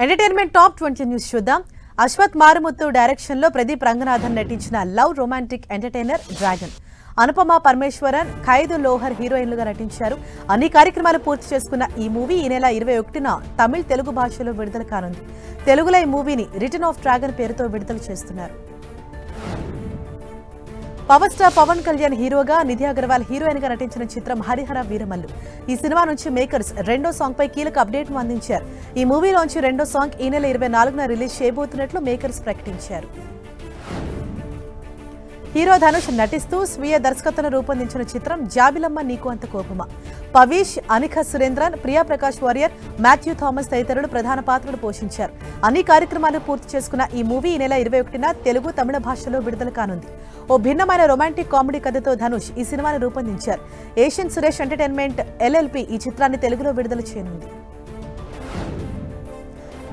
Entertainment top 20 news చూద్దాం. Ashwath మారుముత్తు direction లో ప్రదీప్ రంగనాథన్ నటించిన love romantic entertainer dragon. Anupama Parameswaran, ఖైదు లోహర్ హీరోయిన్లుగా నటించారు. అన్ని కార్యక్రమాలు పూర్తి చేసుకున్న ఈ మూవీ ఈ నెల 21న తమిళ, తెలుగు భాషలో విడుదల కానుంది. తెలుగులో ఈ మూవీని రిటర్న్ ఆఫ్ డ్రాగన్ పేరుతో విడుదల చేస్తున్నారు. పవర్ స్టార్ పవన్ కళ్యాణ్ హీరోగా, నిధి అగర్వాల్ హీరోయిన్ గా నటించిన చిత్రం హరిహర వీరమల్లు. ఈ సినిమా నుంచి మేకర్స్ రెండో సాంగ్ పై కీలక అప్డేట్ ను అందించారు. ఈ మూవీలోంచి రెండో సాంగ్ ఈ నెల 24న రిలీజ్ చేయబోతున్నట్లు మేకర్స్ ప్రకటించారు. హీరో ధనుష్ నటిస్తూ స్వీయ దర్శకత్వంలో రూపొందించిన చిత్రం జాబిలమ్మ నీకు అంత కోపమా. పవీష్, అనిఖ సురేంద్రన్, ప్రియా ప్రకాష్ వారియర్, మాథ్యూ థామస్ తదితరులు ప్రధాన పాత్రలు పోషించారు. అన్ని కార్యక్రమాలు పూర్తి చేసుకున్న ఈ మూవీ ఈ నెల 21న తెలుగు, తమిళ భాషలో విడుదల కానుంది. ఓ భిన్నమైన రొమాంటిక్ కామెడీ కథతో ధనుష్ ఈ సినిమాను రూపొందించారు. ఏషియన్ సురేష్ ఎంటర్టైన్మెంట్ ఎల్ఎల్పి ఈ చిత్రాన్ని తెలుగులో విడుదల చేయనుంది.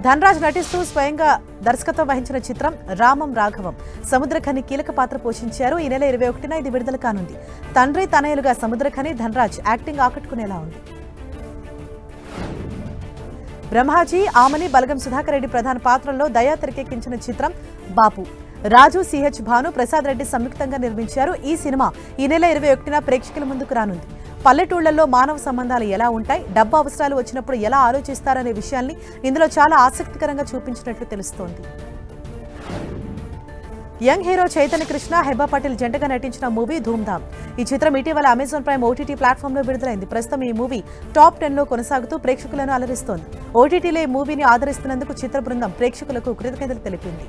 ధనరాజ్ నటిస్తూ స్వయంగా దర్శకత్వం వహించిన చిత్రం రామం రాఘవం. సముద్రఖని కీలక పాత్ర పోషించారు. ఈ నెల 21న ఇది విడుదల కానుంది. తండ్రి తనయులుగా సముద్రఖని, ధనరాజ్ యాక్టింగ్ ఆకట్టుకునేలా ఉంది. బ్రహ్మాజీ, ఆమని, బలగం సుధాకర్ రెడ్డి ప్రధాన పాత్రల్లో దయా తెరకెక్కించిన చిత్రం బాపు. రాజు, సిహెచ్ భాను, ప్రసాద్ రెడ్డి సంయుక్తంగా నిర్మించారు. ఈ సినిమా ఈ నెల 21న ప్రేక్షకుల ముందుకు రానుంది. పల్లెటూళ్లలో మానవ సంబంధాలు ఎలా ఉంటాయి, డబ్బు అవసరాలు వచ్చినప్పుడు ఎలా ఆలోచిస్తారనే విషయాల్ని ఇందులో చాలా ఆసక్తికరంగా చూపించినట్లు తెలుస్తోంది. యంగ్ హీరో చైతన్య కృష్ణ, హెబా పటేల్ జంటగా నటించిన మూవీ ధూమ్ధామ్. ఈ చిత్రం ఇటీవల అమెజాన్ ప్రైమ్ ఓటీటీ ప్లాట్ఫామ్ లో విడుదలైంది. ప్రస్తుతం ఈ మూవీ టాప్ 10లో కొనసాగుతూ ప్రేక్షకులను అలరిస్తోంది. ఓటీటీలో ఈ మూవీని ఆదరిస్తున్నందుకు చిత్ర బృందం ప్రేక్షకులకు కృతజ్ఞతలు తెలిపింది.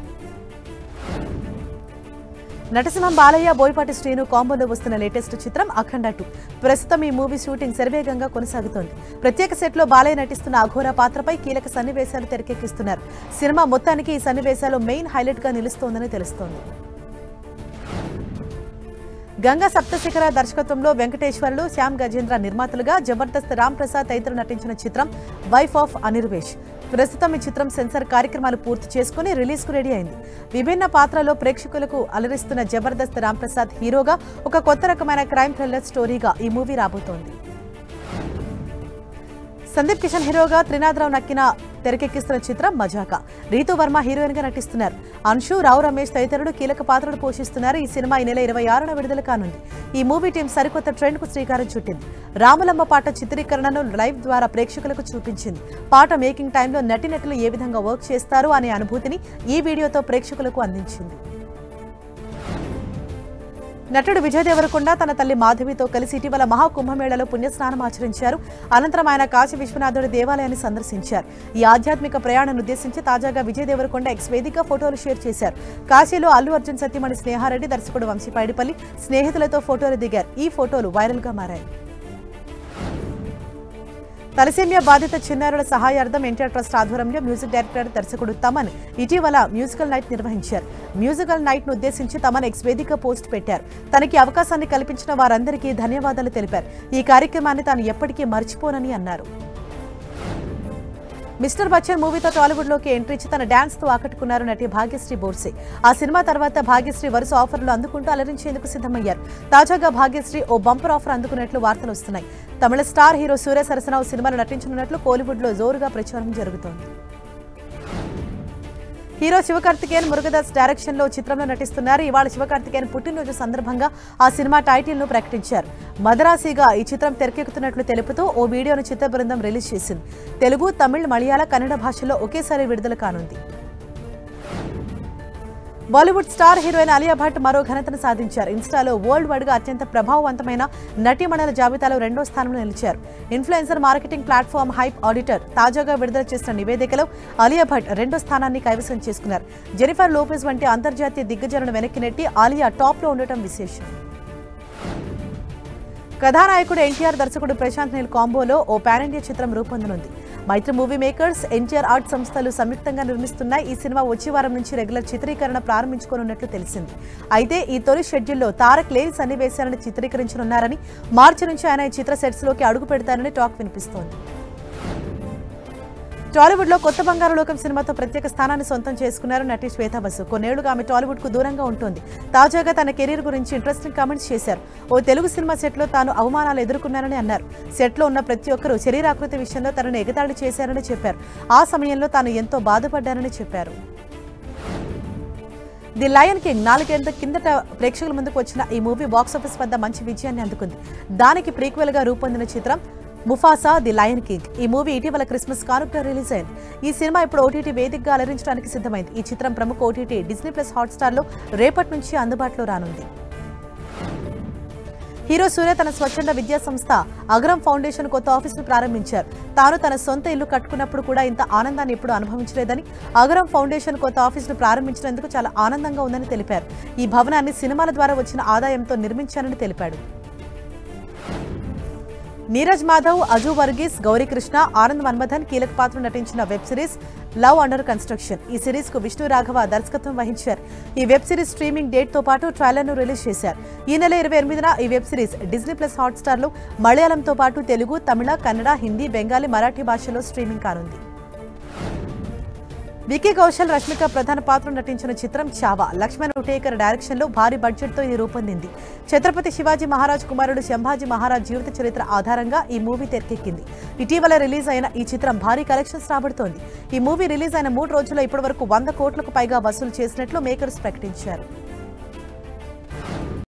నటసింహం బాలయ్య, బోయపాటి శ్రీను కాంబోలో వస్తున్న లేటెస్ట్ చిత్రం అఖండ 2. ప్రస్తుతం ఈ మూవీ షూటింగ్ శరవేగంగా కొనసాగుతోంది. ప్రత్యేక సెట్లో బాలయ్య నటిస్తున్న అఘోర పాత్రపై కీలక సన్నివేశాలు తెరకెక్కిస్తున్నారు. సినిమా మొత్తానికి ఈ సన్నివేశాలు మెయిన్ హైలైట్ గా నిలుస్తోందని తెలుస్తోంది. గంగా సప్తశిఖర దర్శకత్వంలో వెంకటేశ్వర్లు, శ్యామ్ గజేంద్ర నిర్మాతలుగా జబర్దస్త్ రామ్ ప్రసాద్ తదితరులు నటించిన చిత్రం వైఫ్ ఆఫ్ అనిర్వేష్. ప్రస్తుతం ఈ చిత్రం సెన్సార్ కార్యక్రమాలు పూర్తి చేసుకుని రిలీజ్ కు రెడీ అయింది. విభిన్న పాత్రలో ప్రేక్షకులకు అలరిస్తున్న జబర్దస్త్ రామ్ ప్రసాద్ హీరోగా ఒక కొత్త రకమైన క్రైమ్ థ్రిల్లర్ స్టోరీగా ఈ మూవీ రాబోతోంది. సందీప్ కిషన్ హీరోగా, త్రినాథరావు నక్కిన తెరకెక్కిస్తున్న చిత్రం మజాకా. రీతూ వర్మ హీరోయిన్ గా నటిస్తున్నారు. అంశు, రావు రమేష్ తదితరులు కీలక పాత్రలు పోషిస్తున్నారు. ఈ సినిమా ఈ నెల 26న విడుదల కానుంది. ఈ మూవీ టీం సరికొత్త ట్రెండ్ కు శ్రీకారం చుట్టింది. రాములమ్మ పాట చిత్రీకరణను లైవ్ ద్వారా ప్రేక్షకులకు చూపించింది. పాట మేకింగ్ టైంలో నటినటులు ఏ విధంగా వర్క్ చేస్తారు అనే అనుభూతిని ఈ వీడియోతో ప్రేక్షకులకు అందించింది. నటుడు విజయ్ దేవరకొండ తన తల్లి మాధవితో కలిసి ఇటీవల మహాకుంభమేళలో పుణ్యస్నానం ఆచరించారు. అనంతరం ఆయన కాశీ విశ్వనాథుడి దేవాలయాన్ని సందర్శించారు. ఈ ఆధ్యాత్మిక ప్రయాణాన్ని ఉద్దేశించి తాజాగా విజయ్ దేవరకొండ ఎక్స్ వేదిక ఫోటోలు షేర్ చేశారు. కాశీలో అల్లు అర్జున్ సత్యమణి స్నేహారెడ్డి, దర్శకుడు వంశీ పైడిపల్లి స్నేహితులతో ఫోటోలు దిగారు. ఈ ఫోటోలు వైరల్ గా మారాయి. తలసేమియా బాధిత చిన్నారుల సహాయార్థం ఎన్టీఆర్ ట్రస్ట్ ఆధ్వర్యంలో మ్యూజిక్ డైరెక్టర్, దర్శకుడు తమన్ ఇటీవల మ్యూజికల్ నైట్ నిర్వహించారు. మ్యూజికల్ నైట్ ను ఉద్దేశించి తమన్ ఎక్స్ వేదిక పోస్ట్ పెట్టారు. తనకి అవకాశాన్ని కల్పించిన వారందరికీ ధన్యవాదాలు తెలిపారు. ఈ కార్యక్రమాన్ని తాను ఎప్పటికీ మర్చిపోనని అన్నారు. మిస్టర్ బచ్చన్ మూవీతో టాలీవుడ్ లోకి ఎంట్రీ ఇచ్చి తన డాన్స్ తో ఆకట్టుకున్నారు నటి భాగ్యశ్రీ బోర్సే. ఆ సినిమా తర్వాత భాగ్యశ్రీ వరుస ఆఫర్లు అందుకుంటూ అలరించేందుకు సిద్ధమయ్యారు. తాజాగా భాగ్యశ్రీ ఓ బంపర్ ఆఫర్ అందుకున్నట్లు వార్తలు వస్తున్నాయి. తమిళ స్టార్ హీరో సూర్య సరసన సినిమాలో నటించనున్నట్లు కోలీవుడ్ లో జోరుగా ప్రచారం జరుగుతోంది. హీరో శివకార్తికేయన్ మురుగదాస్ డైరెక్షన్ లో చిత్రంలో నటిస్తున్నారు. ఇవాళ శివకార్తికేయన్ పుట్టినరోజు సందర్భంగా ఆ సినిమా టైటిల్ ను ప్రకటించారు. మదరాసిగా ఈ చిత్రం తెరకెక్కుతున్నట్లు తెలుపుతూ ఓ వీడియోను చిత్ర బృందం రిలీజ్ చేసింది. తెలుగు, తమిళ్, మలయాళ, కన్నడ భాషల్లో ఒకేసారి విడుదల కానుంది. బాలీవుడ్ స్టార్ హీరోయిన్ అలియా భట్ మరో ఘనతను సాధించారు. ఇన్స్టాలో వరల్డ్ వైడ్ గా అత్యంత ప్రభావవంతమైన నటీమణుల జాబితాలో 2వ స్థానంలో నిలిచారు. Influencer marketing platform hype auditor తాజాగా విడుదల చేసిన నివేదికలో అలియా భట్ 2వ స్థానాన్ని కైవసం చేసుకున్నారు. జెనిఫర్ లోపెజ్ వంటి అంతర్జాతీయ దిగ్గజాలను వెనక్కి నెట్టి ఆలియా టాప్ లో ఉండటం విశేషం. కథానాయకుడు ఎన్టీఆర్, దర్శకుడు ప్రశాంత్ నీల్ కాంబోలో ఓ పాన్ ఇండియా చిత్రం రూపొందనుంది. మైత్రి మూవీ మేకర్స్, ఎన్టీఆర్ ఆర్ట్ సంస్థలు సంయుక్తంగా నిర్మిస్తున్నాయి. ఈ సినిమా వచ్చే వారం నుంచి రెగ్యులర్ చిత్రీకరణ ప్రారంభించుకోనున్నట్లు తెలిసింది. అయితే ఈ తొలి షెడ్యూల్లో తారక్ లేని సన్నివేశాలను చిత్రీకరించనున్నారని, మార్చి నుంచి ఆయన ఈ చిత్ర సెట్స్ లోకి అడుగు పెడతారని టాక్ వినిపిస్తోంది. టాలీవుడ్ లో కొత్త బంగారు లోకం సినిమాతో ప్రత్యేక స్థానాన్ని సొంతం చేసుకున్నారు నటి శ్వేతా బసు. కొన్నేళ్లుగా ఆమె టాలీవుడ్ కు దూరంగా ఉంటుంది. తాజాగా తన కెరీర్ గురించి ఇంట్రెస్టింగ్ కామెంట్స్ చేశారు. ఓ తెలుగు సినిమా సెట్ లో తాను అవమానాలు ఎదుర్కొన్నానని అన్నారు. సెట్ లో ఉన్న ప్రతి ఒక్కరూ శరీరాకృతి విషయంలో తనను ఎగతాళి చేశారని చెప్పారు. ఆ సమయంలో తాను ఎంతో బాధపడ్డానని చెప్పారు. ది లయన్ కింగ్ 4 ఏళ్ల కిందట ప్రేక్షకుల ముందుకు వచ్చిన ఈ మూవీ బాక్సాఫీస్ వద్ద మంచి విజయాన్ని అందుకుంది. దానికి ప్రీక్వెల్ గా రూపొందిన చిత్రం ముఫాసా ది లయన్ కింగ్. ఈ మూవీ ఇటీవల క్రిస్మస్ కానుకగా రిలీజ్ అయింది. ఈ సినిమా ఇప్పుడు ఓటీటీ వేదికగా అలరించడానికి సిద్ధమైంది. ఈ చిత్రం ప్రముఖ ఓటీటీ డిస్నీ ప్లస్ హాట్స్టార్ లో రేపటి నుంచి అందుబాటులో రానుంది. హీరో సూర్య తన స్వచ్ఛంద విద్యా సంస్థ అగ్రం ఫౌండేషన్ కొత్త ఆఫీసును ప్రారంభించారు. తాను తన సొంత ఇల్లు కట్టుకున్నప్పుడు కూడా ఇంత ఆనందాన్ని ఎప్పుడూ అనుభవించలేదని, అగ్రం ఫౌండేషన్ కొత్త ఆఫీసును ప్రారంభించినందుకు చాలా ఆనందంగా ఉందని తెలిపారు. ఈ భవనాన్ని సినిమాల ద్వారా వచ్చిన ఆదాయంతో నిర్మించానని తెలిపాడు. నీరజ్ మాధవ్, అజు వర్గీస్, గౌరీకృష్ణ, ఆనంద్ మన్మథన్ కీలక పాత్ర నటించిన web series love under construction. ఈ సిరీస్ కు విష్ణు రాఘవ దర్శకత్వం వహించారు. ఈ వెబ్ సిరీస్ స్ట్రీమింగ్ డేట్ తో పాటు ట్రైలర్ ను రిలీజ్ చేశారు. ఈ నెల 28న ఈ web series Disney plus Hotstar లో మలయాళంతో పాటు తెలుగు, తమిళ, కన్నడ, హిందీ, బెంగాలీ, మరాఠీ భాషలో స్ట్రీమింగ్ కానుంది. వికీ కౌశల్, రష్మిక ప్రధాన పాత్ర నటించిన చిత్రం చావా. లక్ష్మణ్ ఉటేకర్ డైరెక్షన్ లో భారీ బడ్జెట్ తో ఇది రూపొందింది. ఛత్రపతి శివాజీ మహారాజ్ కుమారుడు శంభాజీ మహారాజ్ జీవిత చరిత్ర ఆధారంగా ఈ మూవీ తెరకెక్కింది. ఇటీవల రిలీజ్ అయిన ఈ చిత్రం భారీ కలెక్షన్స్ రాబడుతోంది. ఈ మూవీ రిలీజ్ అయిన 3 రోజుల్లో ఇప్పటివరకు 100 కోట్లకు పైగా వసూలు చేసినట్లు మేకర్స్ ప్రకటించారు.